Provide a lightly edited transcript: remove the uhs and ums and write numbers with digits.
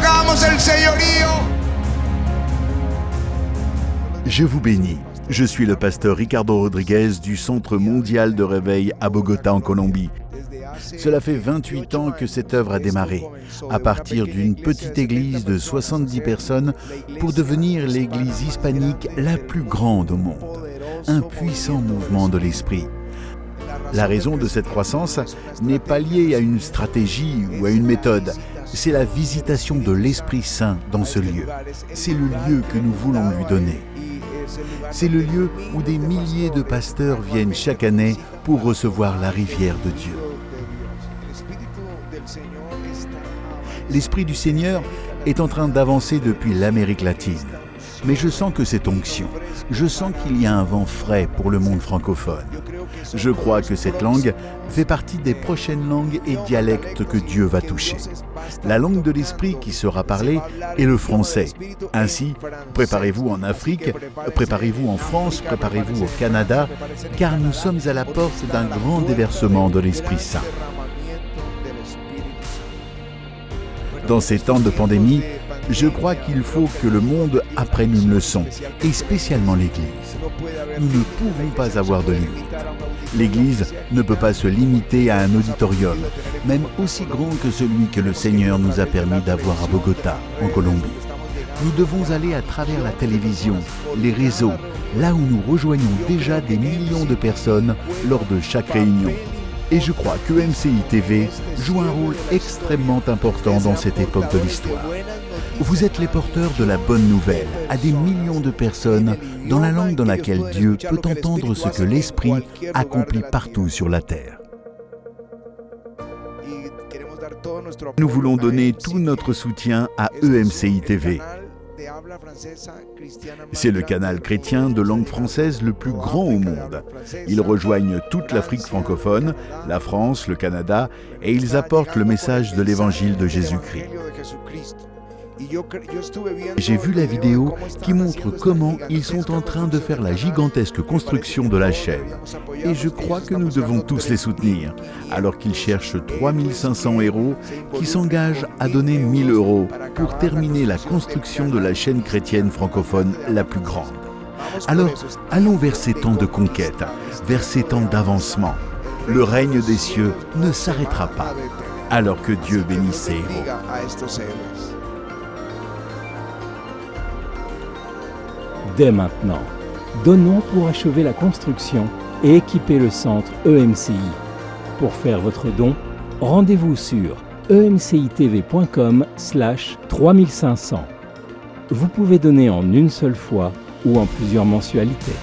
entregamos el señorío. Je vous bénis. Je suis le pasteur Ricardo Rodriguez du Centre mondial de réveil à Bogota en Colombie. Cela fait 28 ans que cette œuvre a démarré, à partir d'une petite église de 70 personnes pour devenir l'église hispanique la plus grande au monde. Un puissant mouvement de l'esprit. La raison de cette croissance n'est pas liée à une stratégie ou à une méthode. C'est la visitation de l'Esprit Saint dans ce lieu. C'est le lieu que nous voulons lui donner. C'est le lieu où des milliers de pasteurs viennent chaque année pour recevoir la rivière de Dieu. L'Esprit du Seigneur est en train d'avancer depuis l'Amérique latine. Mais je sens que cette onction, je sens qu'il y a un vent frais pour le monde francophone. Je crois que cette langue fait partie des prochaines langues et dialectes que Dieu va toucher. La langue de l'Esprit qui sera parlée est le français. Ainsi, préparez-vous en Afrique, préparez-vous en France, préparez-vous au Canada, car nous sommes à la porte d'un grand déversement de l'Esprit Saint. Dans ces temps de pandémie, je crois qu'il faut que le monde apprenne une leçon, et spécialement l'Église. Nous ne pouvons pas avoir de limite. L'Église ne peut pas se limiter à un auditorium, même aussi grand que celui que le Seigneur nous a permis d'avoir à Bogota, en Colombie. Nous devons aller à travers la télévision, les réseaux, là où nous rejoignons déjà des millions de personnes lors de chaque réunion. Et je crois que MCI TV joue un rôle extrêmement important dans cette époque de l'histoire. Vous êtes les porteurs de la bonne nouvelle à des millions de personnes dans la langue dans laquelle Dieu peut entendre ce que l'Esprit accomplit partout sur la terre. Nous voulons donner tout notre soutien à EMCI TV. C'est le canal chrétien de langue française le plus grand au monde. Ils rejoignent toute l'Afrique francophone, la France, le Canada, et ils apportent le message de l'évangile de Jésus-Christ. J'ai vu la vidéo qui montre comment ils sont en train de faire la gigantesque construction de la chaîne. Et je crois que nous devons tous les soutenir, alors qu'ils cherchent 3500 héros qui s'engagent à donner 1000 € pour terminer la construction de la chaîne chrétienne francophone la plus grande. Alors, allons vers ces temps de conquête, vers ces temps d'avancement. Le règne des cieux ne s'arrêtera pas, alors que Dieu bénisse ses héros. Dès maintenant, donnons pour achever la construction et équiper le centre EMCI. Pour faire votre don, rendez-vous sur emcitv.com/3500. Vous pouvez donner en une seule fois ou en plusieurs mensualités.